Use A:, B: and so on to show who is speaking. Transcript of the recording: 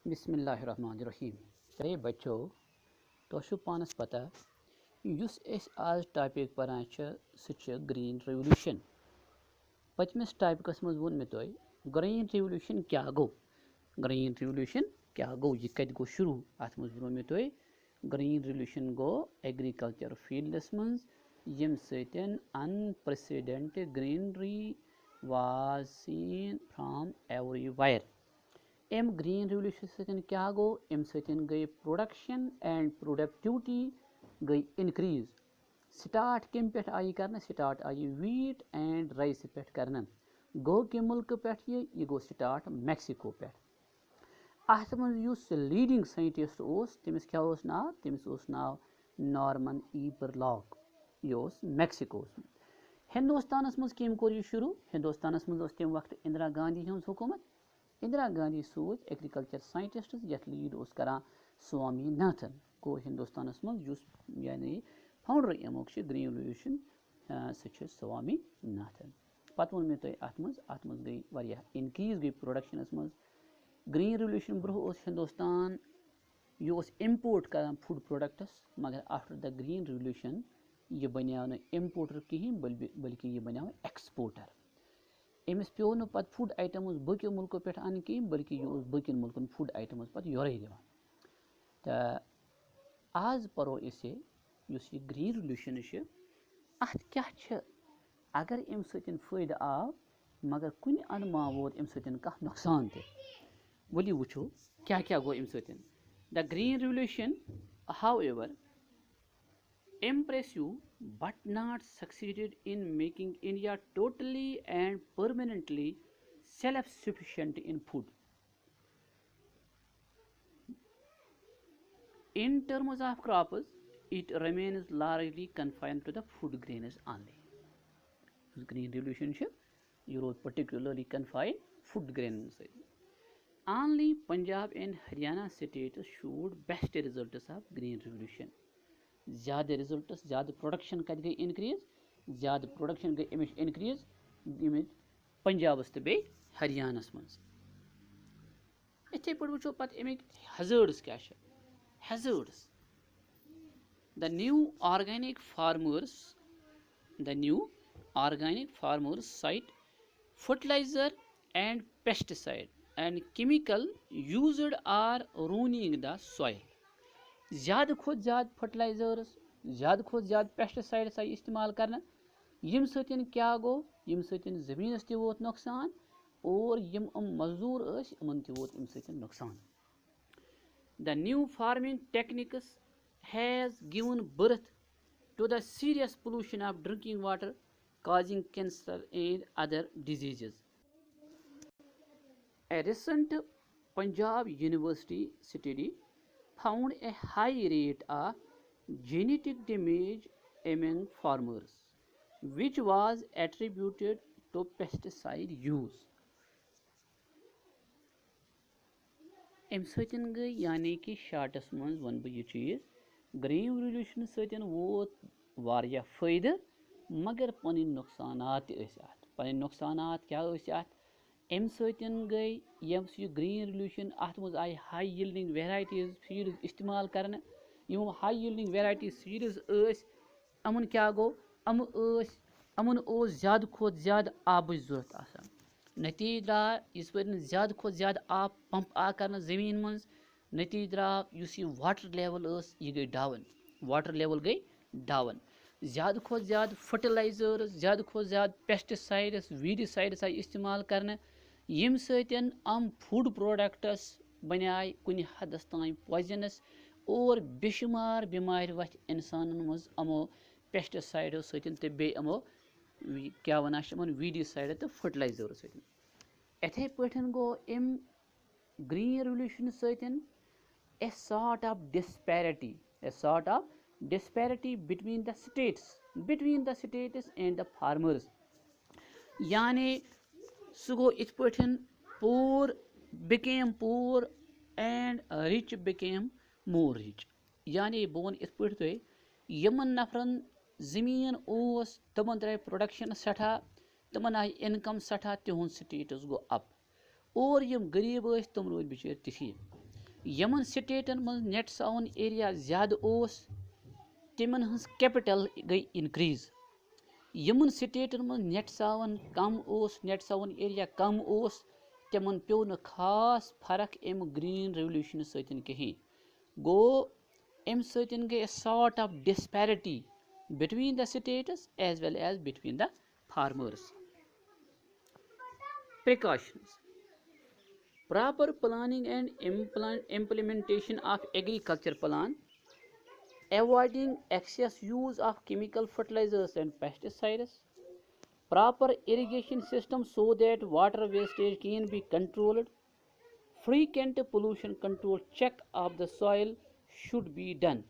A: बिस्मिल्लाहिर्रहमानिर्रहीम। चलिए बच्चों, तो पानस पता युस आज टॉपिक परान ग्रीन रेवोल्यूशन। पचमस टॉपिकस मज वोन मे तुह ग्रीन रेवोल्यूशन क्या गो। ग्रीन रेवोल्यूशन क्या गो, यह कत गो शुरू। अत मज वो मे तुह ग्रीन रेवोल्यूशन गो एग्रीकल्चर फील्डस मज यम सतन unprecedented greenery was seen from everywhere. एम ग्रीन रेवोल्यूशन सतन क्या गो, अम सतन गई प्रोडक्शन एंड प्रोडक्टिविटी गई इनक्रीज। स्टार्ट कम पे आई कर, स्टार्ट आई वीट एंड राइस पे कर। गो कि मुल्क पे यह गो स्टार्ट मैक्सिको पे। अत मज लीडिंग साइंटिस्ट तमिस क्या नाव, तमिस नाव नॉर्मन ई बरलॉक। यह मैक्सिको। हिंदुस्तान मज कम कोर यह शुरू। हिंदुस्तान मज तम वक्त इंदिरा गांधी हज हुकूमत। इंदिरा गांधी सूझ एग्रीकल्चर साइंटिस्ट यथ लीड करान स्वामीनाथन। गो हिंदुस्तान मज यानी फाउंडर अमुक ग्रीन रेवोल्यूशन सह स्वामीनाथन। पत वो मे तुह अत मज गई वारिया इनक्रीज गई प्रोडक्शन मज। ग्रीन रेवोल्यूशन ब्रोह हिंदुस्तान यह इम्पोर्ट करान फूड प्रोडक्ट्स, मगर आफ्टर द ग्रीन रेवोल्यूशन यह बनो न इम्पोर्टर कहें बल्कि यह बनो एक्सपोर्टर। अमिस पे न पत फूड आइटम्स बको मुल्कों पे अन कहें, बल्कि यह बकन मुल्कन फूड आइटम्स पत योरे दिवान। तो आज परो यह ग्रीन रेवोल्यूशन अत क्या अगर अम सतन फायदे आव, मगर कुन अनमा वोत अम सतन कह नुकसान ते। वली वुचो क्या क्या गो अम सतन। The green revolution however impressive but not succeeded in making India totally and permanently self-sufficient in food. In terms of crops, it remains largely confined to the food grains only. Green Revolution Europe particularly confined food grains. Only Punjab and Haryana states showed best results of Green Revolution. ज़्यादा results, ज़्यादा production कत गई increase, ज़्यादा production गई Amish increase पंजाबस तो बे हरियाणस मज। इथे पे वो पे अमिक हैजर्ड्स क्या hazards. The new organic farmers site fertilizer and pesticide and chemical used are ruining the soil. ज़्यादा खुद ज़्यादा फर्टिलाइजर्स, ज़्यादा खुद ज़्यादा पेस्टिसाइड्स आई इस्तेमाल करना। यम सतन क्या गो, यम सतन ज़मीनस ते वोत नुकसान और यम मजदूर यमन ते वोत अम सतन नुकसान। The new farming techniques has given birth to the serious pollution of drinking water, causing cancer and other diseases. A recent Punjab University study found a high rate of genetic damage among farmers, which was attributed to pesticide use. अम सतन गई यानी कि shorts मज one बह यह चीज, green revolution सतन वोत वारिया फायदे, मगर पन नुकसानात पन नुकसानात क्या अम सतन गई यस यह ग्रीन रेवोल्यूशन अत मज आई हाई यील्डिंग वेराइटीज सीड्स इस्तेमाल करने। यम हाई यील्डिंग वेराइटीज सीड्स अमन क्या गो, अमन ज़्यादा खोत ज़्यादा आबच जरूरत आसान। नतीज द्राव इस ज़्यादा खोत ज़्यादा आब पंप आ कर ज़मीन मज। नतीज द्राव यह वाटर लेवल यह गई डाउन, वाटर लेवल गई डाउन। ज़्यादा खोत ज़्यादा फर्टिलाइजर्स, ज़्यादा खोत ज़्यादा पेस्टिसाइड्स वीडिसाइड्स आई इस्तेमाल करने। यम सतन फूड प्रोडक्ट्स बनाए कुन हदस तान पॉइजनस और बेशुमार बीमार वथ इंसान मज अमो पेस्टिसाइडो सतन तो बे अमो क्या वन वीडिसाइड तो फर्टिलाइजर सतन। इथे पे गो अम ग्रीन रेवोल्यूशन सतन a sort of disparity between the states and the farmers. यानी सह गो इत पे poor became poor and rich became more rich. यानी बह वन इत पे तुह यमन नफरन जमीन तमन द्राय प्रोडक्शन सठा, तमन आई इनकम सठा, तिहुंद स्टेटस गो अप और यम गरीब तम रोद बिचार तिथि। यमन स्टेटन मज नेट सावन एरिया ज़्यादा ओस तिमन हंस कैपिटल गई इनक्रीज। यमन स्टेटन मज नेट सावन कम ओस नेट सावन एरिया कम ओस तिमन पेव न खास फर्क अम ग्रीन रेवोल्यूशन सतन कहीं। गो अम सतन गई sort of disparity between the states as well as between the farmers. Precautions: proper planning and implementation of agriculture plan, avoiding excess use of chemical fertilizers and pesticides, proper irrigation system so that water wastage can be controlled, frequent pollution control check of the soil should be done.